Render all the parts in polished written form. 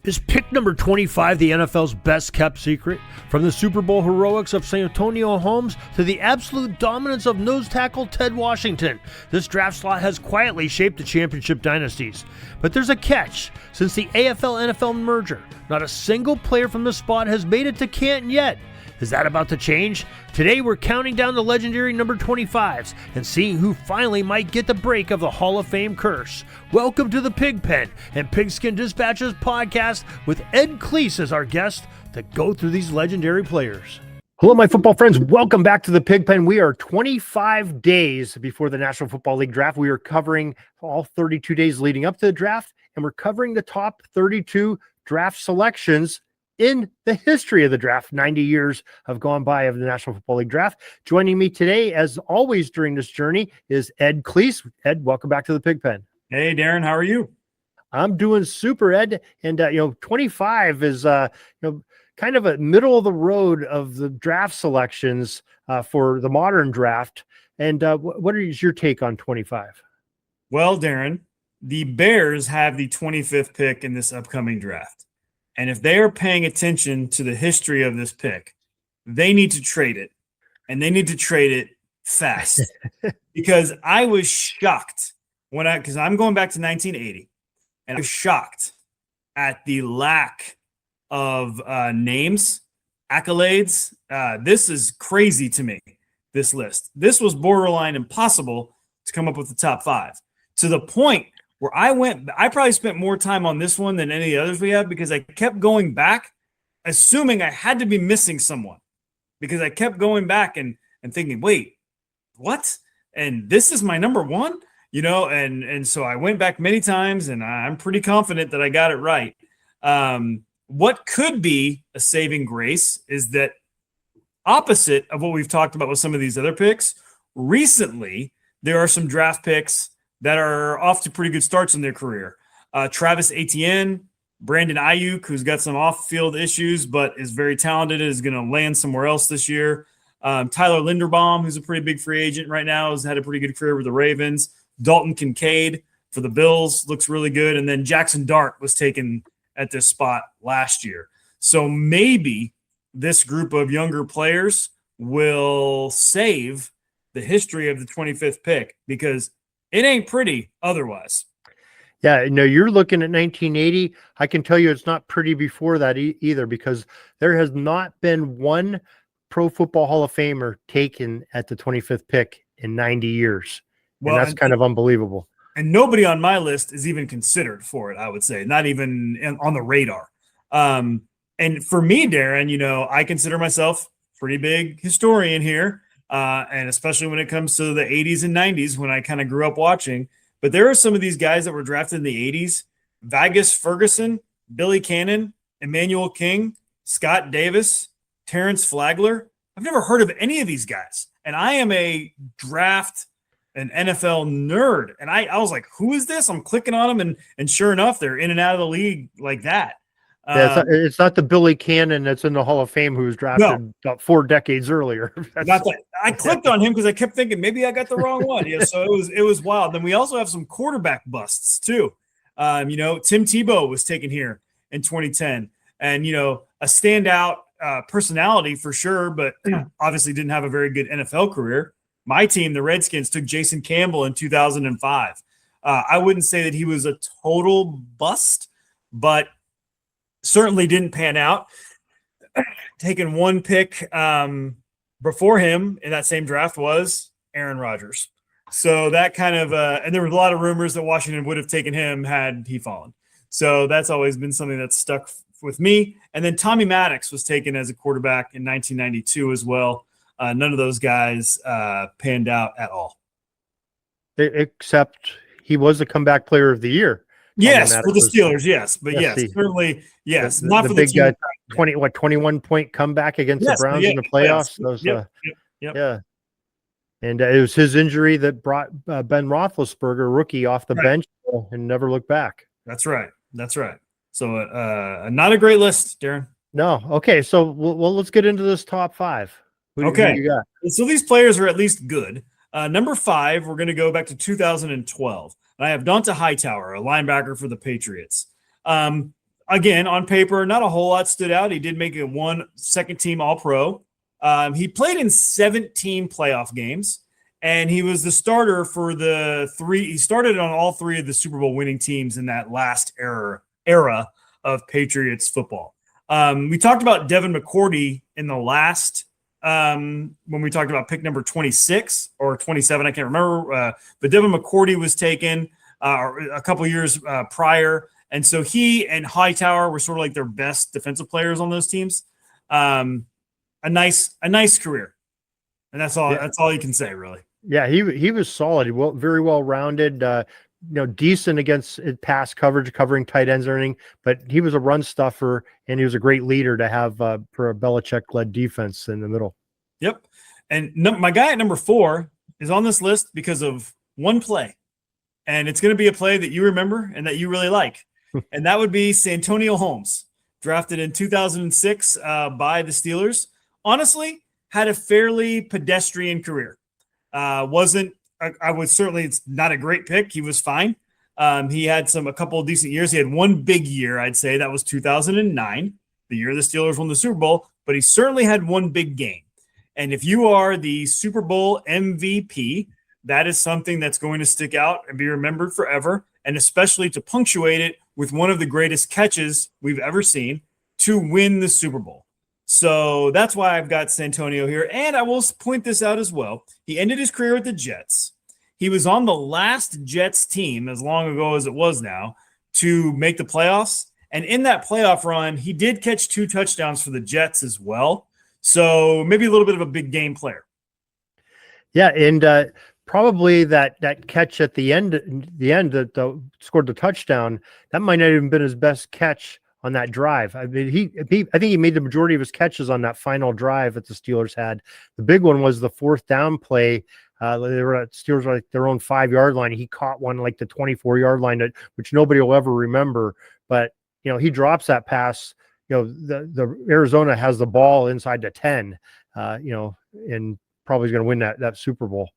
Is pick number 25 the NFL's best kept secret? From the Super Bowl heroics of Santonio Holmes to the absolute dominance of nose tackle Ted Washington, this draft slot has quietly shaped the championship dynasties. But there's a catch. Since the AFL-NFL merger, not a single player from the spot has made it to Canton yet. Is that about to change? Today we're counting down the legendary number 25s and seeing who finally might get the break of the Hall of Fame curse. Welcome to the Pig Pen and Pigskin Dispatches podcast with Ed Kleese as our guest to go through these legendary players. Hello, my football friends. Welcome back to the Pig Pen. We are 25 days before the National Football League draft. We are covering all 32 days leading up to the draft, and we're covering the top 32 draft selections in the history of the draft. 90 years have gone by of the National Football League draft. Joining me today, as always during this journey, is Ed Kleese. Ed, welcome back to the Pig Pen. Hey, Darin, how are you? I'm doing super, Ed. And 25 is kind of a middle of the road of the draft selections for the modern draft. And what is your take on 25? Well, Darin, the Bears have the 25th pick in this upcoming draft. And if they are paying attention to the history of this pick, they need to trade it. And they need to trade it fast. Because I was shocked because I'm going back to 1980. And I was shocked at the lack of names, accolades. This is crazy to me, this list. This was borderline impossible to come up with the top five. To the point where I probably spent more time on this one than any of the others we have because I kept going back, assuming I had to be missing someone because I kept going back and thinking, wait, what? And this is my number one, and so I went back many times and I'm pretty confident that I got it right. What could be a saving grace is that opposite of what we've talked about with some of these other picks, recently there are some draft picks that are off to pretty good starts in their career. Travis Etienne, Brandon Ayuk, who's got some off-field issues but is very talented, is going to land somewhere else this year. Tyler Linderbaum, who's a pretty big free agent right now, has had a pretty good career with the Ravens. Dalton Kincaid for the Bills looks really good. And then Jackson Dart was taken at this spot last year. So maybe this group of younger players will save the history of the 25th pick because it ain't pretty otherwise. Yeah, you're looking at 1980. I can tell you it's not pretty before that either because there has not been one Pro Football Hall of Famer taken at the 25th pick in 90 years. Well, and that's kind of unbelievable. And nobody on my list is even considered for it, I would say, not even on the radar. And for me, Darin, I consider myself pretty big historian here. And especially when it comes to the 80s and 90s when I kind of grew up watching. But there are some of these guys that were drafted in the 80s. Vagus Ferguson, Billy Cannon, Emmanuel King, Scott Davis, Terrence Flagler. I've never heard of any of these guys. And I am an NFL nerd. And I was like, who is this? I'm clicking on them. And sure enough, they're in and out of the league like that. Yeah, it's not the Billy Cannon that's in the Hall of Fame who was drafted about 4 decades earlier. I clicked on him because I kept thinking maybe I got the wrong one. Yeah, so it was wild. Then we also have some quarterback busts too. Tim Tebow was taken here in 2010, and a standout personality for sure, but obviously didn't have a very good NFL career. My team, the Redskins, took Jason Campbell in 2005. I wouldn't say that he was a total bust, but certainly didn't pan out. Taking one pick before him in that same draft was Aaron Rodgers. So that kind of and there was a lot of rumors that Washington would have taken him had he fallen. So that's always been something that's stuck with me. And then Tommy Maddox was taken as a quarterback in 1992 as well. None of those guys panned out at all. Except he was the comeback player of the year. Yes, for the Steelers, yes. But yes, certainly, yes. Not for the big 21-point comeback against the Browns in the playoffs. Yeah. And it was his injury that brought Ben Roethlisberger, rookie, off the bench and never looked back. That's right. So not a great list, Darin. No. Okay, so let's get into this top 5. Who you got? So these players are at least good. Number 5, we're going to go back to 2012. And I have Donta Hightower, a linebacker for the Patriots. again, on paper, not a whole lot stood out. He did make it one second-team All-Pro. He played in 17 playoff games, and he was the starter for the three. He started on all three of the Super Bowl winning teams in that last era of Patriots football. We talked about Devin McCourty in the last when we talked about pick number 26 or 27, I can't remember. But Devin McCourty was taken a couple years prior. And so he and Hightower were sort of like their best defensive players on those teams. A nice career. And that's all. Yeah. That's all you can say, really. Yeah, he was solid. Very well rounded. Decent against pass coverage, covering tight ends or anything. But he was a run stuffer, and he was a great leader to have for a Belichick-led defense in the middle. Yep. And my guy at number 4 is on this list because of one play, and it's going to be a play that you remember and that you really like. And that would be Santonio Holmes, drafted in 2006 by the Steelers. Honestly, had a fairly pedestrian career. I would certainly, it's not a great pick. He was fine. He had a couple of decent years. He had one big year, I'd say. That was 2009, the year the Steelers won the Super Bowl. But he certainly had one big game. And if you are the Super Bowl MVP, that is something that's going to stick out and be remembered forever, and especially to punctuate it with one of the greatest catches we've ever seen to win the Super Bowl. So that's why I've got Santonio here. And I will point this out as well. He ended his career with the Jets. He was on the last Jets team, as long ago as it was now, to make the playoffs. And in that playoff run, he did catch 2 touchdowns for the Jets as well. So maybe a little bit of a big game player. Yeah, and probably that catch at the end that scored the touchdown, that might not have even been his best catch on that drive. I mean, I think he made the majority of his catches on that final drive that the Steelers had. The big one was the 4th down play. Steelers were like their own 5-yard line. He caught one like the 24-yard line, which nobody will ever remember. But he drops that pass. The Arizona has the ball inside the 10. And probably is going to win that Super Bowl.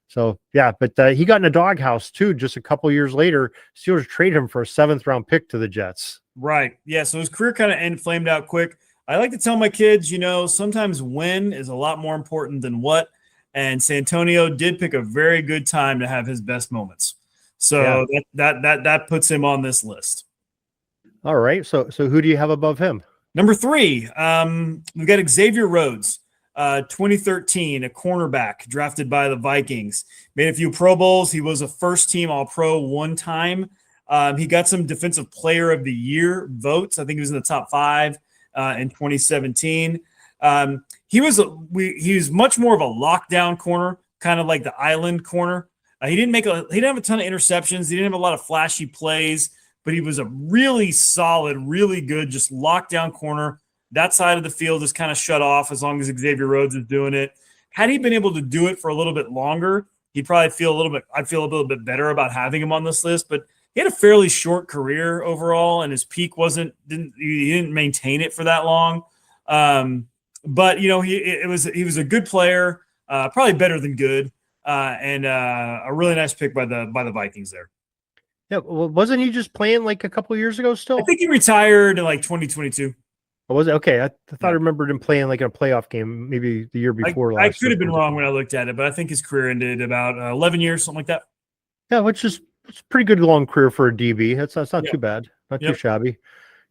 So yeah, but he got in a doghouse too. Just a couple years later, Steelers traded him for a 7th-round pick to the Jets. Right. Yeah. So his career kind of flamed out quick. I like to tell my kids, sometimes when is a lot more important than what. And Santonio did pick a very good time to have his best moments. So yeah. that puts him on this list. All right. So who do you have above him? Number 3, we've got Xavier Rhodes. 2013, a cornerback drafted by the Vikings, made a few Pro Bowls. He was a first-team All-Pro one time. He got some Defensive Player of the Year votes. I think he was in the top 5 in 2017. He was much more of a lockdown corner, kind of like the island corner. He didn't have a ton of interceptions. He didn't have a lot of flashy plays, but he was a really solid, really good, just lockdown corner. That side of the field is kind of shut off as long as Xavier Rhodes is doing it. Had he been able to do it for a little bit longer, I'd feel a little bit better about having him on this list. But he had a fairly short career overall, and his peak he didn't maintain it for that long. But he was a good player, probably better than good, and a really nice pick by the Vikings there. Yeah, well, wasn't he just playing like a couple years ago still? I think he retired in like 2022. Oh, was it? Okay. I thought I remembered him playing like in a playoff game maybe the year before. I could have been wrong when I looked at it, but I think his career ended about 11 years, something like that. Yeah, which is it's a pretty good long career for a DB. That's not too bad. Not too shabby.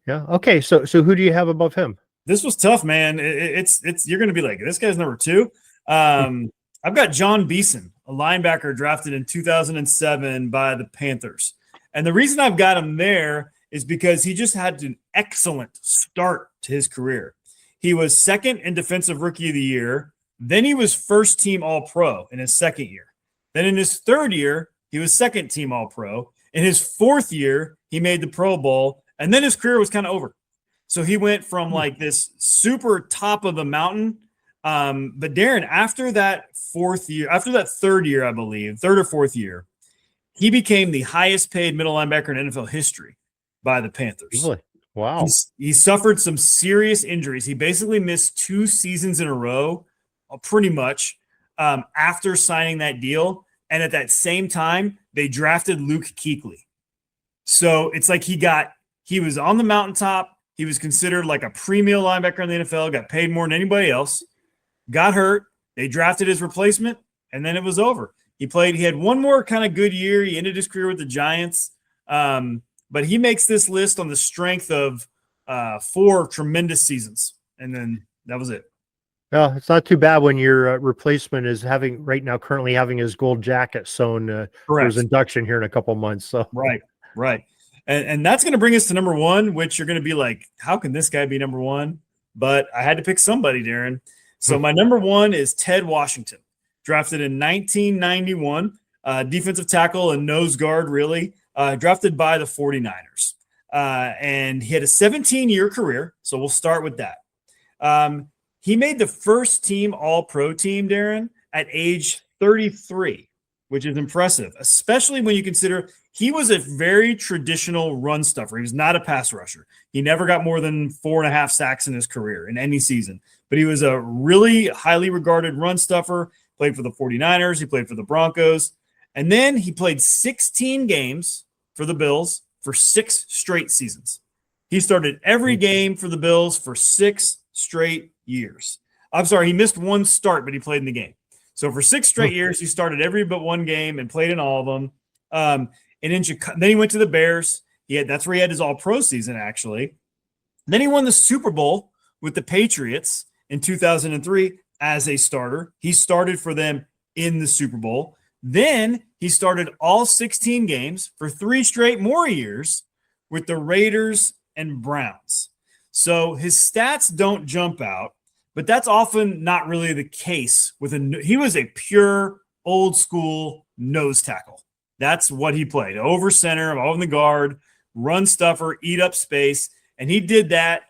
Yeah. Okay. So who do you have above him? This was tough, man. It's you're going to be like, this guy's number 2. I've got John Beeson, a linebacker drafted in 2007 by the Panthers. And the reason I've got him there is because he just had an excellent start to his career. He was 2nd in Defensive Rookie of the Year. Then he was first-team All-Pro in his 2nd year. Then in his 3rd year, he was 2nd-team All-Pro. In his 4th year, he made the Pro Bowl. And then his career was kind of over. So he went from like this super top of the mountain. But Darin, after that 3rd year, I believe, 3rd or 4th year, he became the highest-paid middle linebacker in NFL history by the Panthers. Really? Wow. He suffered some serious injuries. He basically missed 2 seasons in a row, pretty much, after signing that deal. And at that same time, they drafted Luke Kuechly. So it's like he got He was on the mountaintop. He was considered like a premium linebacker in the NFL, got paid more than anybody else, got hurt. They drafted his replacement, and then it was over. He had one more kind of good year. He ended his career with the Giants. But he makes this list on the strength of 4 tremendous seasons. And then that was it. Well, it's not too bad when your replacement is currently having his gold jacket sewn for his induction here in a couple months. So Right. And that's going to bring us to number 1, which you're going to be like, how can this guy be number 1? But I had to pick somebody, Darin. So my number 1 is Ted Washington, drafted in 1991, defensive tackle and nose guard, really, drafted by the 49ers. And he had a 17-year career, so we'll start with that. He made the first team All-Pro team, Darin, at age 33, which is impressive, especially when you consider he was a very traditional run stuffer. He was not a pass rusher. He never got more than 4.5 sacks in his career in any season, but he was a really highly regarded run stuffer, played for the 49ers. He played for the Broncos. And then he played 16 games for the Bills for 6 straight seasons. He started every game for the Bills for 6 straight years. I'm sorry, he missed 1 start, but he played in the game. So for 6 straight years, he started every but 1 game and played in all of them. And then he went to the Bears. That's where he had his All-Pro season, actually. Then he won the Super Bowl with the Patriots in 2003 as a starter. He started for them in the Super Bowl. Then he started all 16 games for 3 straight more years with the Raiders and Browns. So his stats don't jump out, but that's often not really the case. He was a pure old school nose tackle. That's what he played. Over center, over the guard, run stuffer, eat up space. And he did that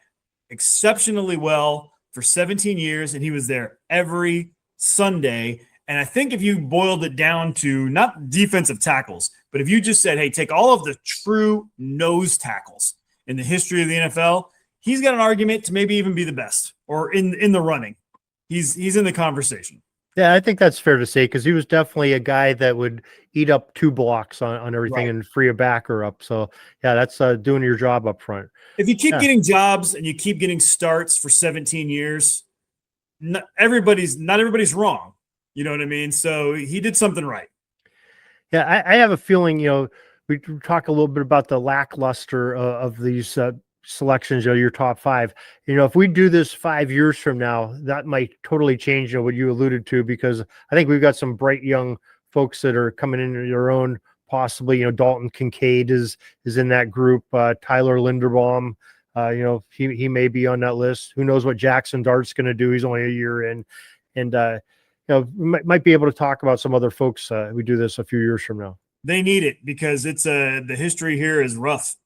exceptionally well for 17 years, and he was there every Sunday. And I think if you boiled it down to not defensive tackles, but if you just said, hey, take all of the true nose tackles in the history of the NFL, he's got an argument to maybe even be the best or in the running. He's in the conversation. Yeah, I think that's fair to say because he was definitely a guy that would eat up 2 blocks on everything and free a backer up. So, yeah, that's doing your job up front. If you keep getting jobs and you keep getting starts for 17 years, not everybody's wrong. You know what I mean? So he did something right. Yeah, I have a feeling, we talk a little bit about the lackluster of these selections, your top 5. If we do this 5 years from now, that might totally change what you alluded to, because I think we've got some bright young folks that are coming into their own. Possibly, Dalton Kincaid is in that group. Tyler Linderbaum, he may be on that list. Who knows what Jackson Dart's going to do? He's only a year in, and we might be able to talk about some other folks. We do this a few years from now. They need it because it's the history here is rough.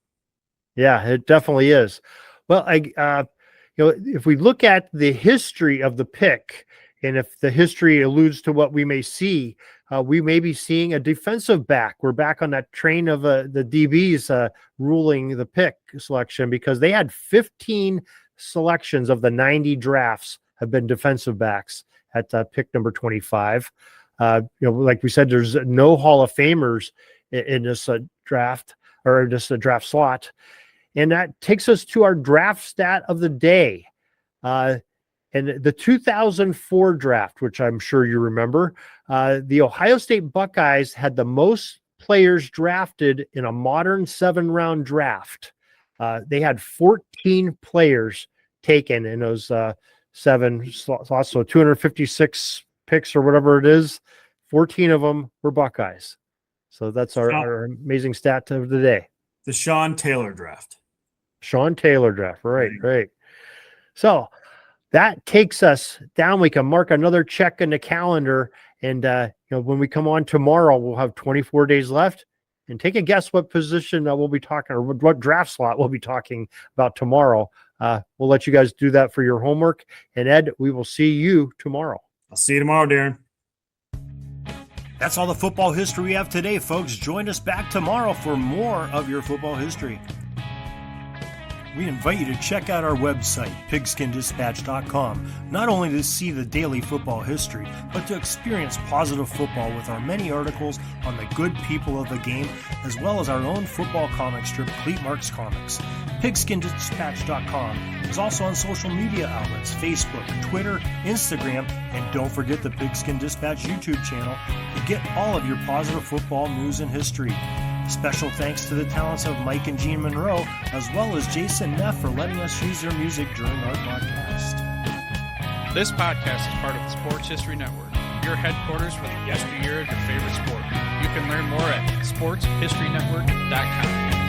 Yeah, it definitely is. Well, if we look at the history of the pick, and if the history alludes to what we may see, we may be seeing a defensive back. We're back on that train of the DBs ruling the pick selection, because they had 15 selections of the 90 drafts have been defensive backs at pick number 25. Like we said, there's no Hall of Famers in this draft, or just a draft slot. And that takes us to our draft stat of the day. And the 2004 draft, which I'm sure you remember, the Ohio State Buckeyes had the most players drafted in a modern 7-round draft. They had 14 players taken in those 7 slots, so 256 picks or whatever it is. 14 of them were Buckeyes. So that's our amazing stat of the day. The Sean Taylor draft. Right. So that takes us down. We can mark another check in the calendar, and when we come on tomorrow, we'll have 24 days left. And take a guess what position we'll be talking, or what draft slot we'll be talking about tomorrow. We'll let you guys do that for your homework. And Ed, we will see you tomorrow. I'll see you tomorrow, Darin. That's all the football history we have today, folks. Join us back tomorrow for more of your football history. We invite you to check out our website, pigskindispatch.com, not only to see the daily football history, but to experience positive football with our many articles on the good people of the game, as well as our own football comic strip, Cleat Marks Comics. Pigskindispatch.com is also on social media outlets, Facebook, Twitter, Instagram, and don't forget the Pigskin Dispatch YouTube channel to get all of your positive football news and history. Special thanks to the talents of Mike and Gene Monroe, as well as Jason Neff for letting us use their music during our podcast. This podcast is part of the Sports History Network, your headquarters for the yesteryear of your favorite sport. You can learn more at sportshistorynetwork.com.